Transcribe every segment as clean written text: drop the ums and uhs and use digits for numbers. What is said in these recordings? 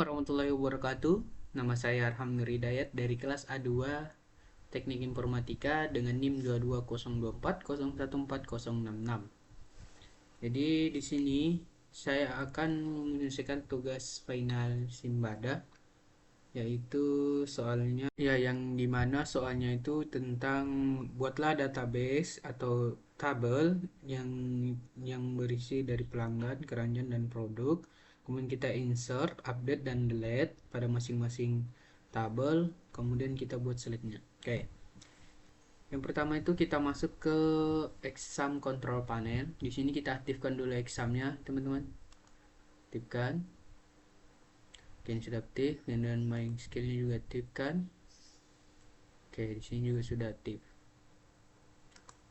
warahmatullahi wabarakatuh. Nama saya Arham Nur Hidayat dari kelas A2 Teknik Informatika dengan NIM 220240140066. Jadi di sini saya akan menyelesaikan tugas final Simbada, yaitu soalnya ya yang dimana soalnya itu tentang buatlah database atau tabel yang berisi dari pelanggan, keranjang dan produk. Kemudian kita insert, update dan delete pada masing-masing tabel. Kemudian kita buat seletnya. Oke. Yang pertama itu kita masuk ke exam control panel. Di sini kita aktifkan dulu examnya, teman-teman. Aktifkan. Oke, ini sudah aktif, dan main skillnya juga aktifkan. Oke, di sini juga sudah aktif.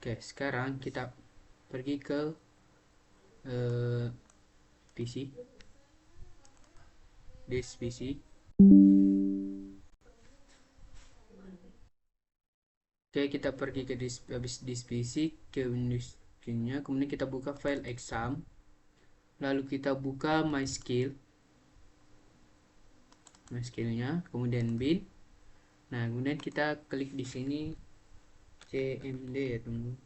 Oke, sekarang kita pergi ke PC, disk PC. Oke, kita pergi ke disk PC, ke Windows-nya, kemudian kita buka file exam, lalu kita buka my skillnya, kemudian bin. Nah, kemudian kita klik di sini cmd ya teman-teman.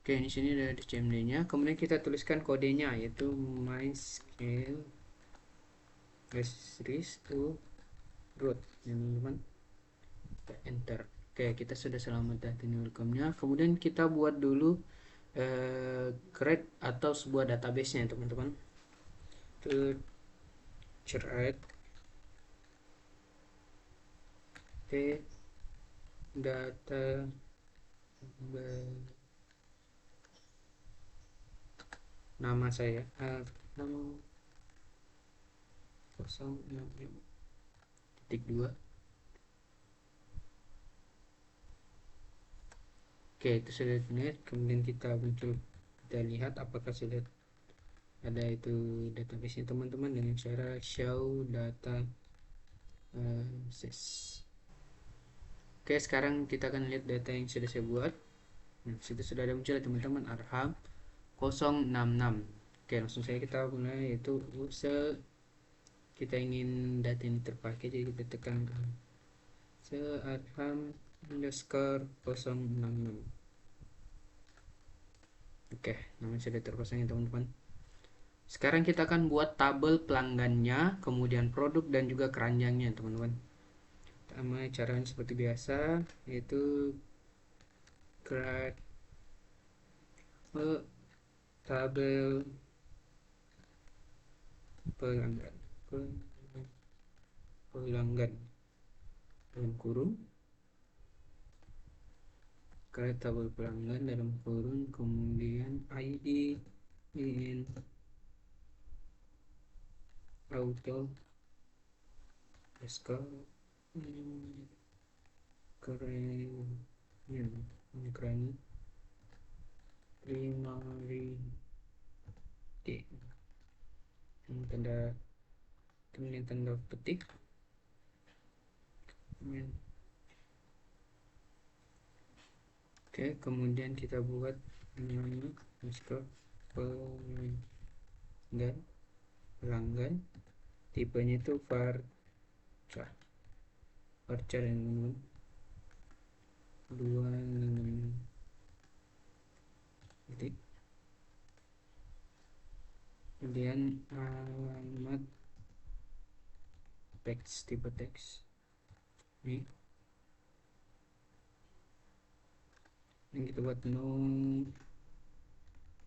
Oke, di sini ada cmd-nya. Kemudian kita tuliskan kodenya, yaitu myskill to root, teman-teman. Enter. Oke, kita sudah selamat data welcome-nya. Kemudian kita buat dulu create atau sebuah database-nya, teman-teman. To create data nama saya 0.2. Oke, itu sudah net. Kemudian kita lihat apakah sudah ada itu database-nya, teman-teman, dengan cara show data Oke, sekarang kita akan lihat data yang sudah saya buat. Nah, sudah ada muncul, teman-teman, Arham 066. Oke, langsung saja kita mulai, yaitu kita ingin data ini terpakai, jadi kita tekan Arham underscore 066. Oke, namanya sudah terpasang ya, teman-teman. Sekarang kita akan buat tabel pelanggannya, kemudian produk dan juga keranjangnya, teman-teman. Pertama, caranya seperti biasa, yaitu create tabel pelanggan dalam kurung, create tabel pelanggan dalam kurung, kemudian ID in auto score keren primary D, kemudian tanda petik, oke, kemudian kita buat namanya underscore pelanggan, tipenya itu varchar yang dua titik, kemudian alamat teks, tipe teks ini, yang kita buat no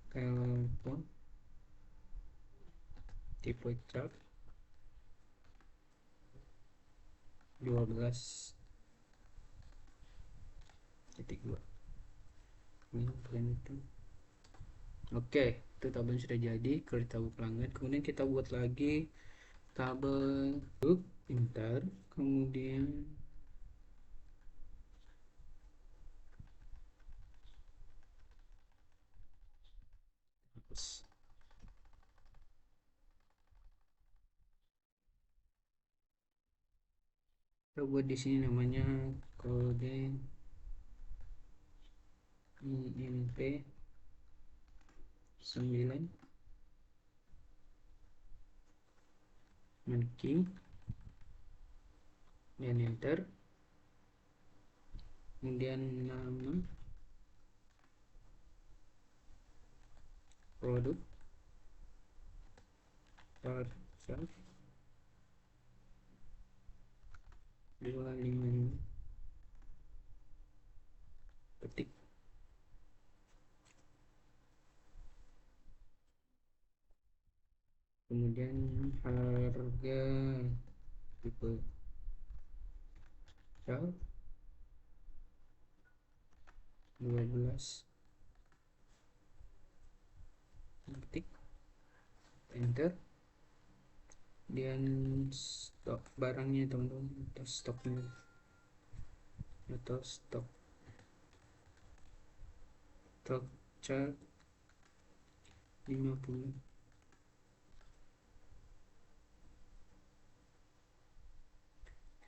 telepon, tipe chart 12.2 ini kalian itu. Oke, itu tabel sudah jadi, create tabel pelanggan. Kemudian kita buat lagi tabel group enter, kemudian kita buat di sini namanya kode INP 9 marking dan enter, kemudian nama produk chart 255, ketik, kemudian harga tipe chart 12, ketik, enter, dan stok barangnya teman-teman, atau stoknya, atau stok chart 50,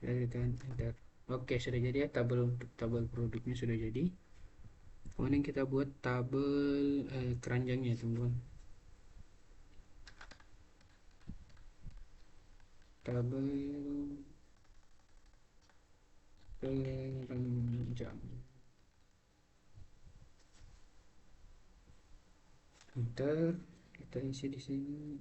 sudah ditekan enter. Oke, sudah jadi ya, tabel untuk tabel produknya sudah jadi. Kemudian kita buat tabel keranjangnya teman-teman. Tabel keranjang, enter, kita isi di sini.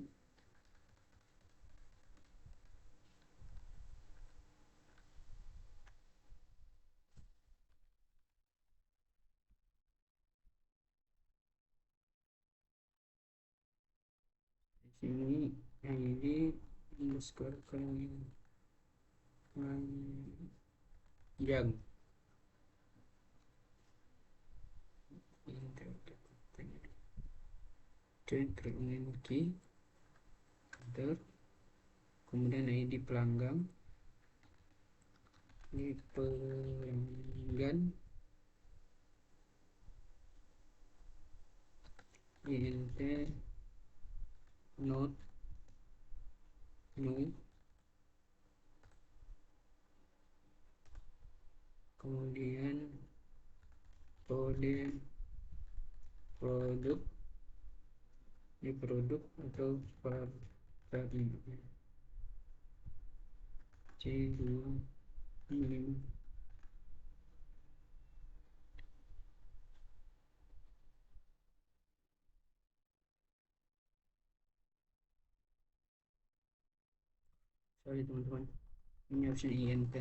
Di sini ID underscore keranjang, terulang lagi, enter, kemudian ID pelanggan, ini pelanggan, INT not new, kemudian kode produk, ini produk atau variabel C2 ini. Sorry teman-teman, ini harusnya INT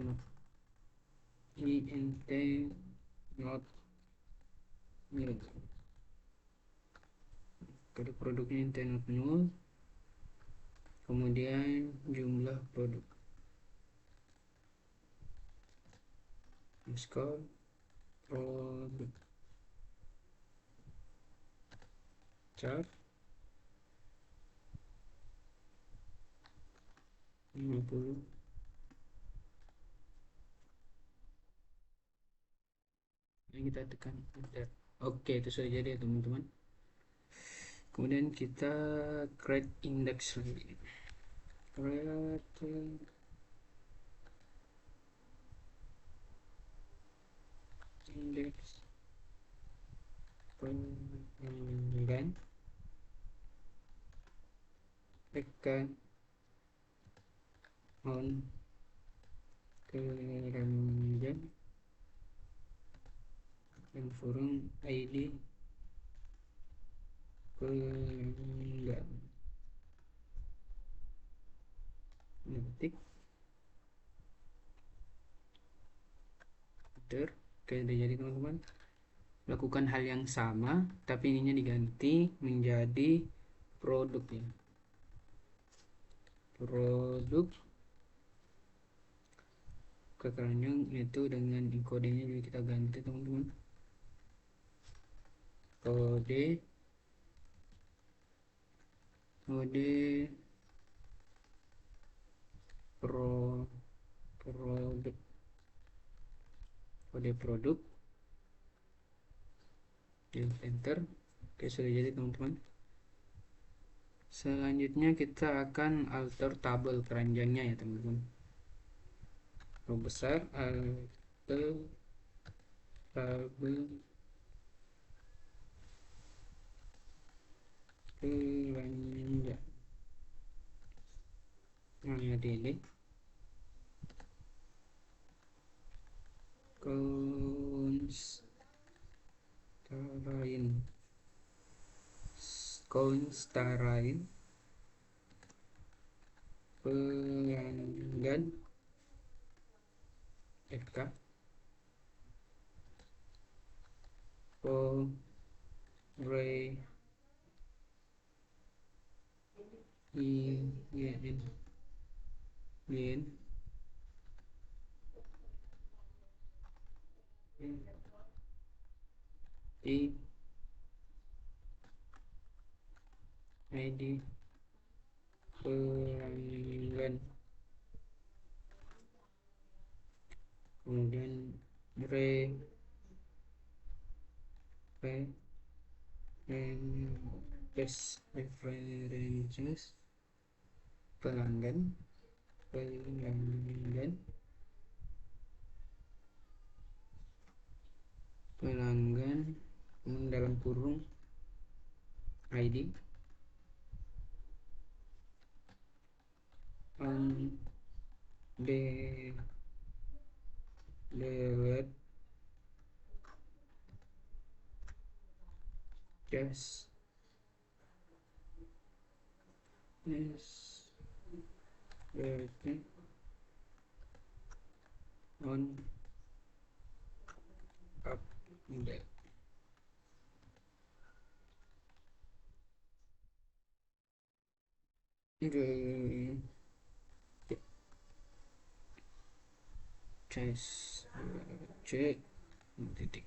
not new, kode produknya INT not null, kemudian jumlah produk underscore produk chart 50, yang kita tekan enter. Oke, itu sudah jadi ya teman-teman. Kemudian kita create index lagi, create index pelanggan, tekan on keranjang dan forum ID pelanggan, ketik, enter. Oke, udah jadi teman-teman. Lakukan hal yang sama tapi ininya diganti menjadi produk ya, produk ke keranjang, itu dengan kodenya juga kita ganti teman-teman, kode produk, kode produk, dan enter. Oke, sudah jadi teman-teman. Selanjutnya kita akan alter tabel keranjangnya ya teman-teman. Besar alter tabel belanja. Nah, ya delete konstarain pelanggan FK Korean I ID pelanggan, kemudian references pelanggan dalam kurung ID on the just is working on update. C titik.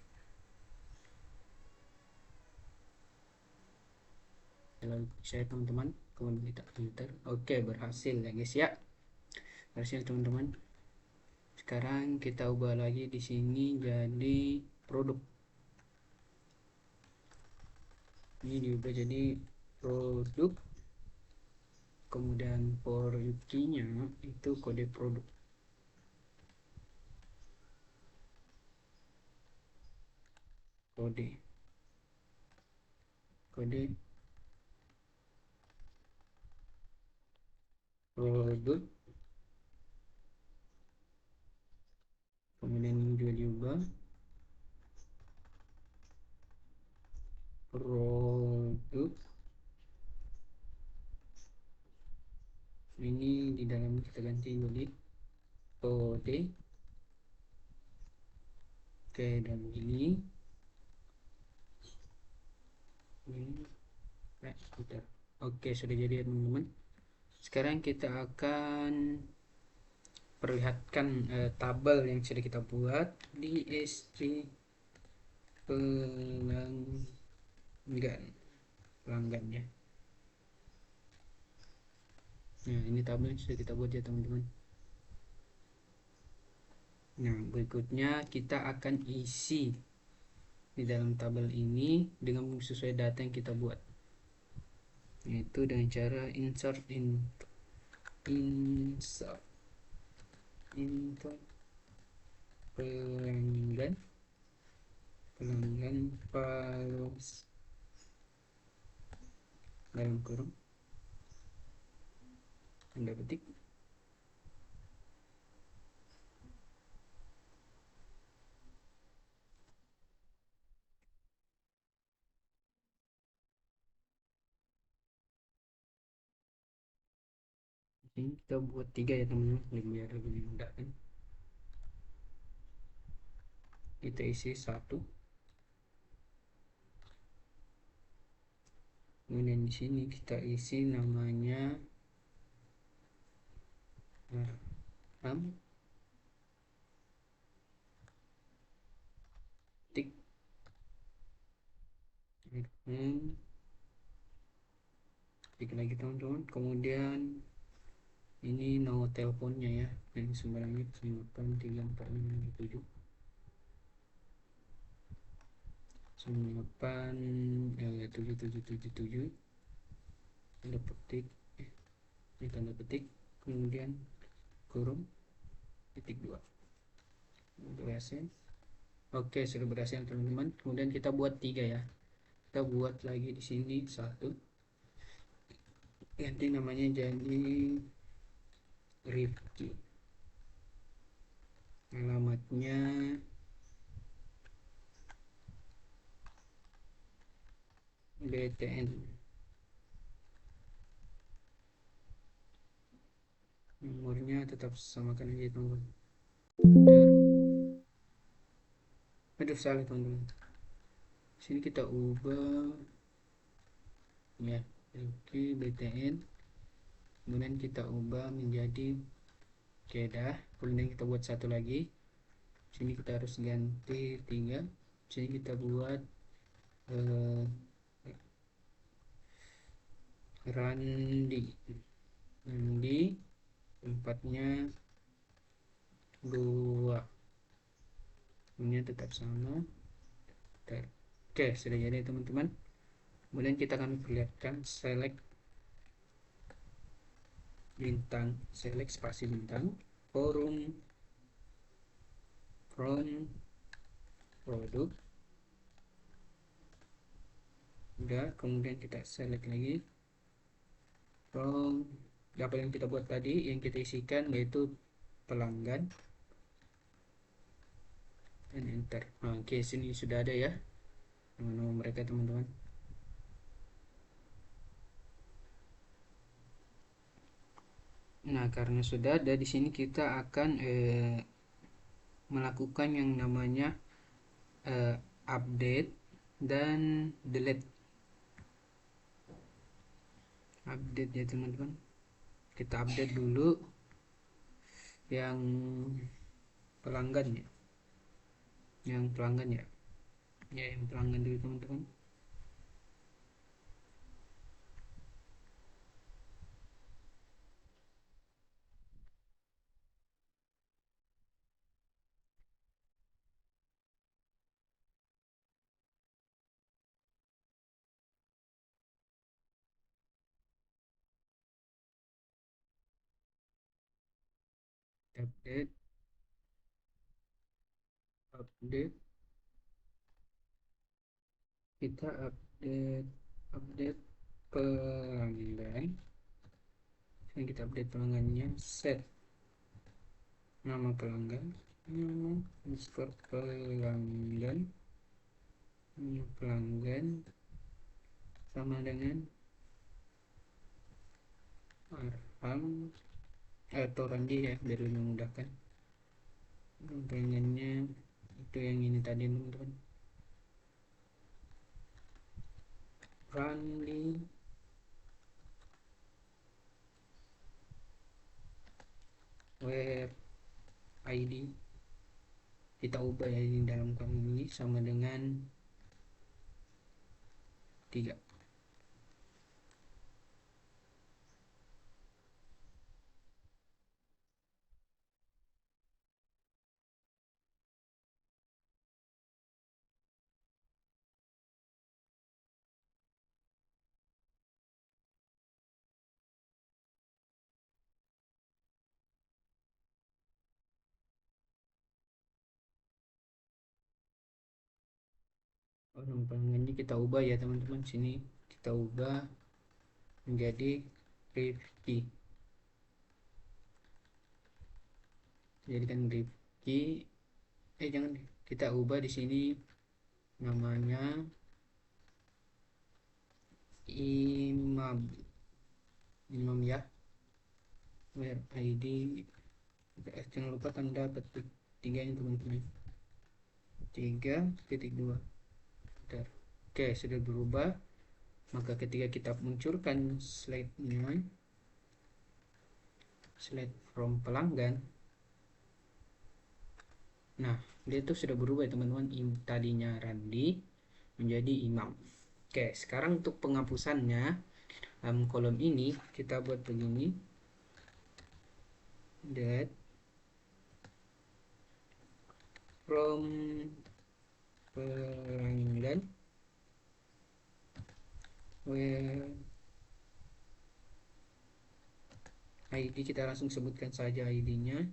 Saya teman-teman, kemudian kita enter. Oke, berhasil ya guys ya. Berhasil teman-teman. Sekarang kita ubah lagi di sini jadi produk. Ini diubah jadi produk. Kemudian for key-nya itu kode produk. Kode produk. Kemudian ini juga diubah produk. Ini di dalam kita ganti jadi kode. Oke, dan ini sebentar. Oke, sudah jadi ya teman-teman. Sekarang kita akan perlihatkan tabel yang sudah kita buat di S3 pelanggan ya. Nah, ini tabel yang sudah kita buat ya teman-teman. Nah, berikutnya kita akan isi di dalam tabel ini dengan sesuai data yang kita buat, yaitu dengan cara insert pelanggan files dalam kurung tanda petik. Ini kita buat 3 ya teman-teman, biar lebih mudah kan. Kita isi 1. Kemudian di sini kita isi namanya RAM tik tik lagi teman-teman. Kemudian ini nomor teleponnya ya, yang sembarangnya 9777 tanda petik, ini tanda petik, kemudian kurung titik 2. Berhasil. Oke, sudah berhasil teman-teman. Kemudian kita buat 3 ya. Kita buat lagi di sini 1. ganti namanya jadi Rifki, alamatnya BTN, nomornya tetap samakan aja teman-teman. Aduh salah teman-teman, sini kita ubah ya Rifki BTN, kemudian kita ubah menjadi Kedah, kemudian kita buat satu lagi, sini kita harus ganti 3, sini kita buat eh, Randi, Randi tempatnya 2, ini tetap sama. Oke, sudah jadi teman-teman. Kemudian kita akan perlihatkan select bintang, select spasi bintang, forum from produk, udah. Kemudian kita select lagi from apa yang kita buat tadi, yang kita isikan yaitu pelanggan, dan enter. Nah, oke, sini sudah ada ya nama mereka teman-teman. Nah, karena sudah ada di sini, kita akan melakukan yang namanya update dan delete. Update ya teman-teman, kita update dulu yang pelanggan ya, yang pelanggan ya, yang pelanggan dulu teman-teman. Update, update, kita update pelanggan. Sekarang kita update pelanggannya, set nama pelanggan, install pelanggan, pelanggan sama dengan Arham atau Randi ya, biar lebih memudahkan. Pelanggannya itu yang ini tadi teman-teman, Randi where ID, kita ubah ya ini dalam kami ini sama dengan 3. Oh, nama pelanggannya kita ubah ya teman-teman, sini kita ubah menjadi Rifki, jadikan Rifki, jangan, kita ubah di sini namanya Imam, Imam ya, where ID, jangan lupa tanda petik 3 ini teman-teman, 3.2. Oke, sudah berubah. Maka ketika kita munculkan slide-nya, slide from pelanggan, nah dia tuh sudah berubah ya teman-teman, tadinya Randi menjadi Imam. Oke, sekarang untuk penghapusannya dalam kolom ini kita buat begini, that from pelanggan where ID, kita langsung sebutkan saja ID-nya,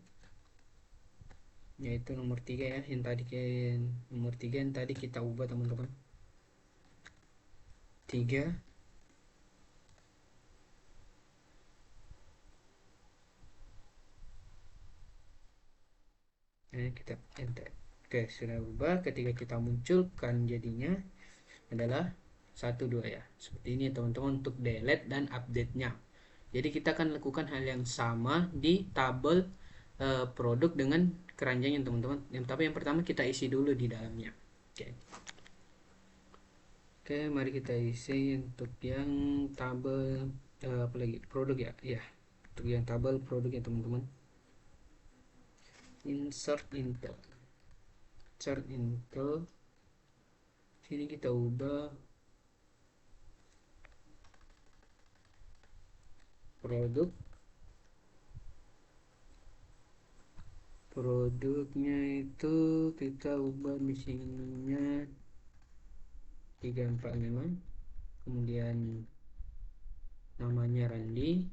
yaitu nomor 3 ya, yang tadi nomor 3 yang tadi kita ubah teman-teman, 3 Kita enter. Oke, sudah berubah. Ketika kita munculkan jadinya adalah 1 2 ya, seperti ini teman-teman untuk delete dan update nya. Jadi kita akan lakukan hal yang sama di tabel produk dengan keranjangnya teman-teman. Tapi yang pertama kita isi dulu di dalamnya. Oke, mari kita isi untuk yang tabel apalagi produk ya. Ya, untuk yang tabel produk ya teman-teman. Insert into sini kita ubah produknya itu kita ubah misinya 345, kemudian namanya Randi,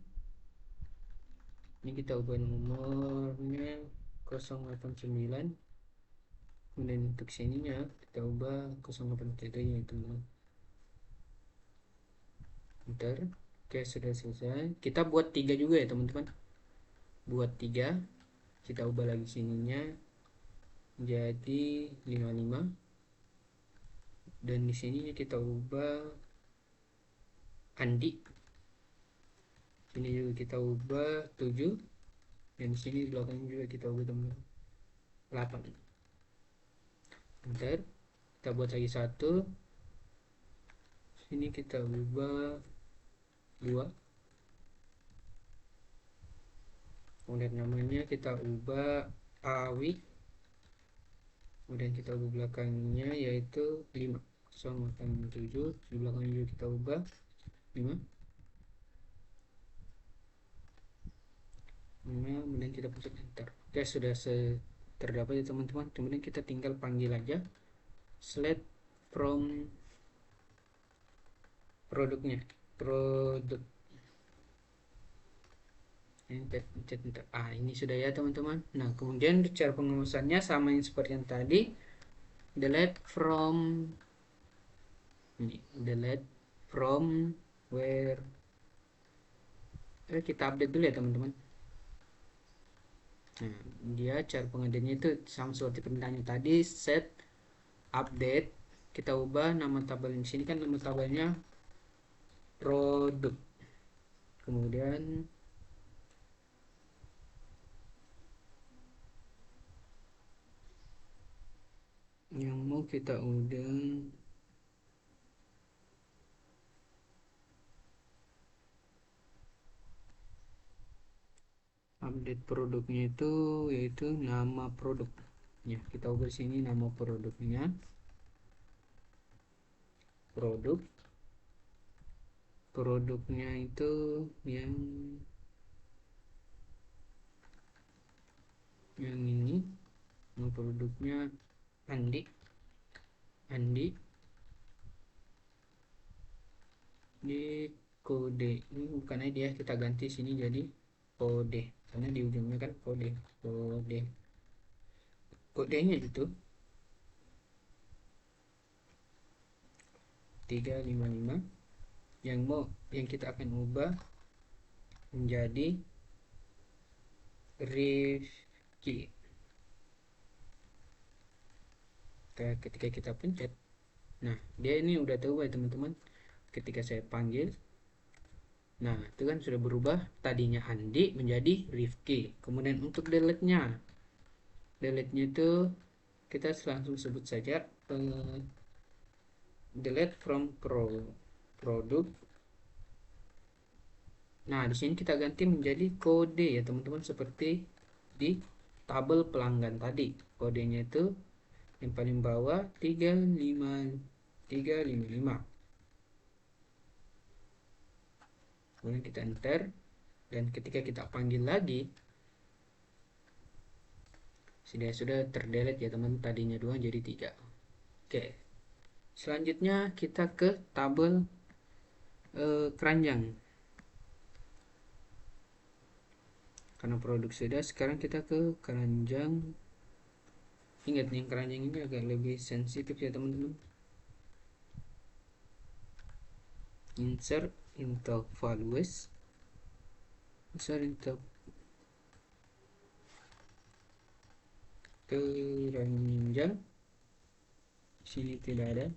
ini kita ubah nomornya 089, kemudian untuk sininya kita ubah 087 itu enter. Oke, sudah selesai. Kita buat 3 juga ya teman-teman, buat 3, kita ubah lagi sininya jadi 55, dan di sini kita ubah Andi, ini juga kita ubah 7, dan di sini belakang juga kita ubah teman 8. Enter. Kita buat lagi 1, sini kita ubah 2, kemudian namanya kita ubah Awi, kemudian kita ubah belakangnya yaitu 5 087, di belakangnya juga kita ubah 5, kemudian kita pencet enter. Oke, sudah terdapat ya teman-teman. Kemudian kita tinggal panggil aja select from produk. Ini sudah ya teman-teman. Nah, kemudian cara pengurusannya sama yang seperti yang tadi, delete from where, kita update dulu ya teman-teman. Nah, dia cara pengadanya itu sama seperti perintahnya tadi, set update, kita ubah nama tabel di sini kan nama tabelnya produk, kemudian yang mau kita undang update produknya itu yaitu nama produk ya, kita ubah sini nama produknya produknya itu yang ini, nama produknya Andi di kode ini bukan ID ya, kita ganti sini jadi kode karena di ujungnya kan kodenya itu 355, yang kita akan ubah menjadi Rifki. Ketika kita pencet, nah dia ini udah tahu ya teman-teman. Ketika saya panggil, nah itu kan sudah berubah, tadinya Andi menjadi Rifki. Kemudian untuk delete-nya itu kita langsung sebut saja delete from produk. Nah, di sini kita ganti menjadi kode ya teman-teman, seperti di tabel pelanggan tadi. Kodenya itu yang paling bawah 355. Kemudian kita enter, dan ketika kita panggil lagi sudah terdelete ya teman, tadinya 2 jadi 3. Oke, selanjutnya kita ke tabel keranjang. Karena produk sudah, sekarang kita ke keranjang. Ingat nih, keranjang ini agak lebih sensitif ya teman-teman. Insert into values, keranjang. Sini tidak ada.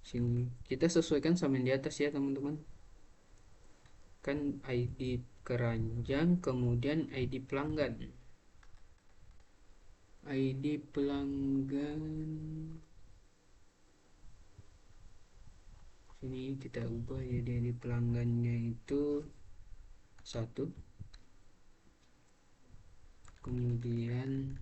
Sini kita sesuaikan sama yang di atas ya teman-teman. Kan ID keranjang kemudian ID pelanggan. ID pelanggan sini kita ubah jadi ID pelanggannya itu 1, kemudian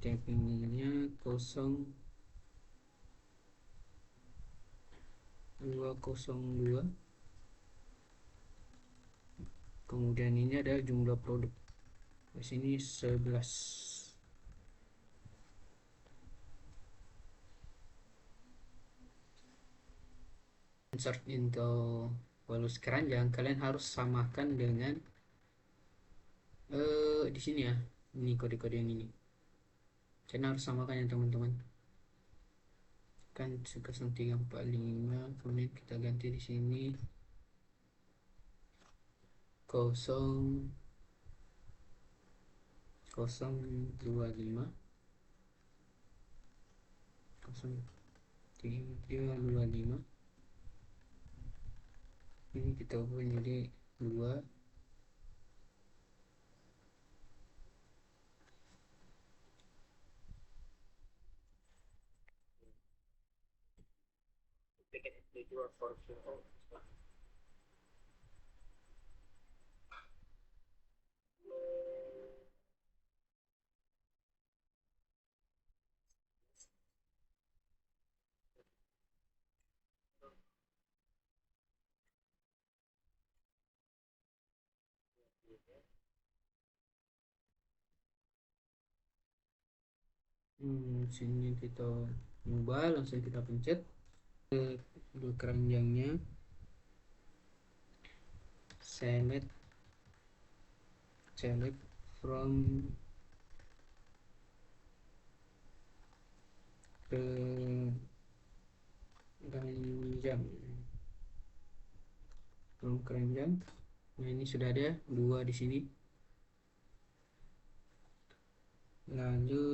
tappingnya 0202, kemudian ini ada jumlah produk di sini 11. Insert into balus keranjang kalian harus samakan dengan di sini ya, ini kode-kode yang ini kalian harus samakan ya teman-teman. Kan 0345, kemudian kita ganti di sini 0025 0325. Ini kita ubah jadi 2. Sini kita ubah, langsung kita pencet ke keranjangnya, select from keranjang keranjang. Nah ini sudah ada 2 di sini. Lalu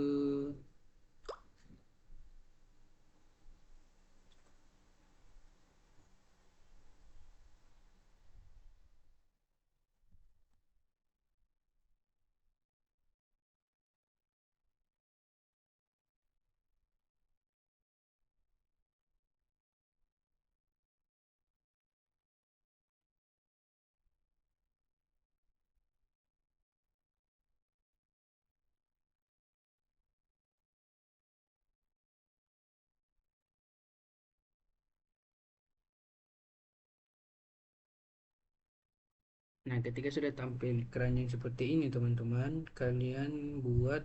nah ketika sudah tampil keranjang seperti ini teman-teman, kalian buat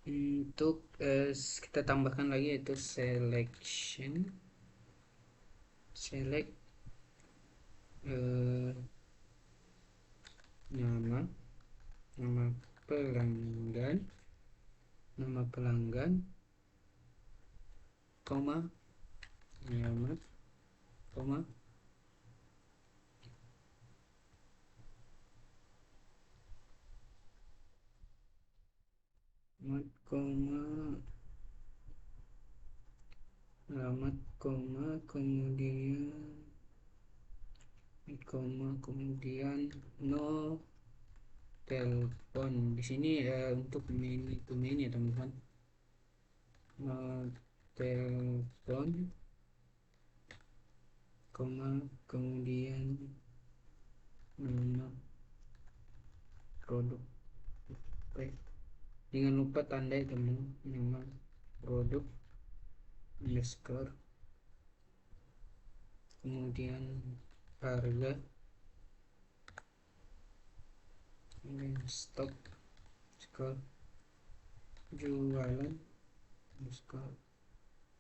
untuk kita tambahkan lagi yaitu select eh, nama pelanggan koma nama koma alamat koma kemudian no telepon. Di sini untuk mini to mini ya teman-teman, no telepon koma kemudian nama produk. Oke, jangan lupa tandai teman, nama produk underscore kemudian harga, kemudian stok underscore jualan underscore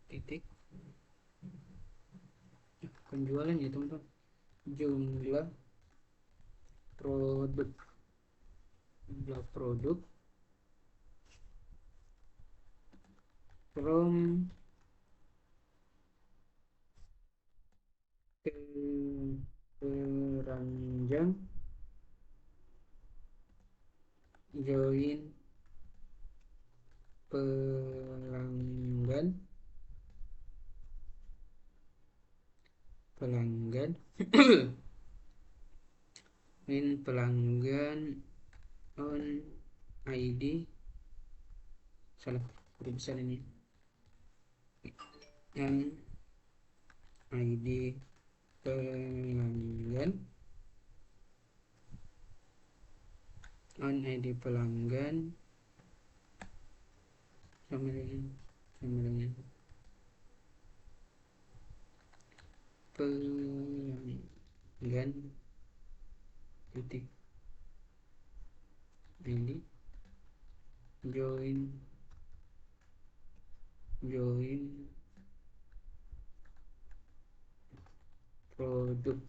titik penjualan ya teman-teman, jumlah produk from keranjang join pelanggan pelanggan on ID, salah bisa ini, yang ID pelanggan on ID pelanggan sama dengan pelanggan titik ID join produk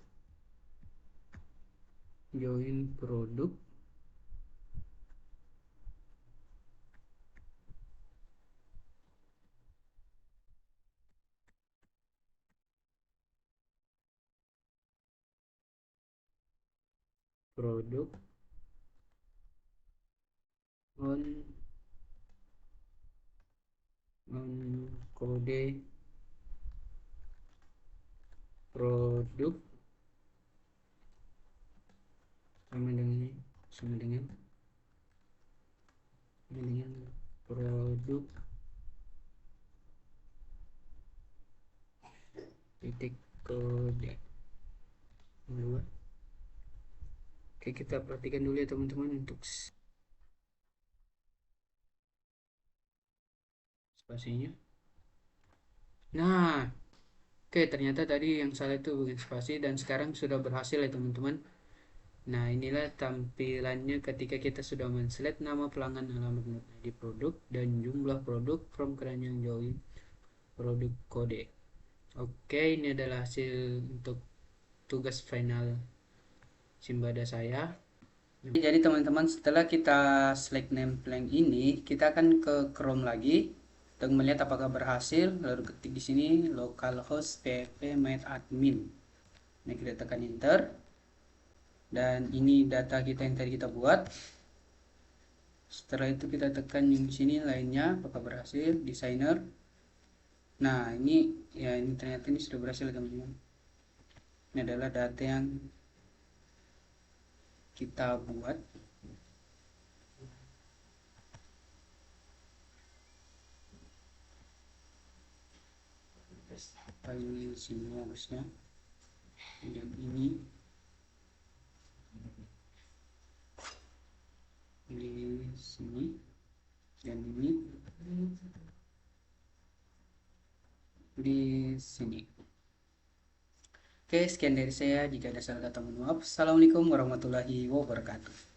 on kode produk sama dengan produk titik kode 2. Oke, kita perhatikan dulu ya teman-teman untuk spasinya. Nah, oke, ternyata tadi yang salah itu bukan spasi, dan sekarang sudah berhasil ya teman-teman. Nah, inilah tampilannya ketika kita sudah men-select nama pelanggan, alamat di produk, dan jumlah produk from keranjang join produk kode. Oke, ini adalah hasil untuk tugas final Simbada saya. Jadi teman-teman, setelah kita select name plank ini, kita akan ke Chrome lagi untuk melihat apakah berhasil. Lalu ketik di sini localhost php admin. Nah, kita tekan enter. Dan ini data kita yang tadi kita buat. Setelah itu kita tekan yang di sini lainnya, apakah berhasil, designer. Nah, ini ya, ini ternyata ini sudah berhasil teman-teman. Ini adalah data yang kita buat. File sini harusnya. Dan ini di sini, dan ini di sini. Oke, sekian dari saya. Jika ada salah kata, mohon maaf. Assalamualaikum warahmatullahi wabarakatuh.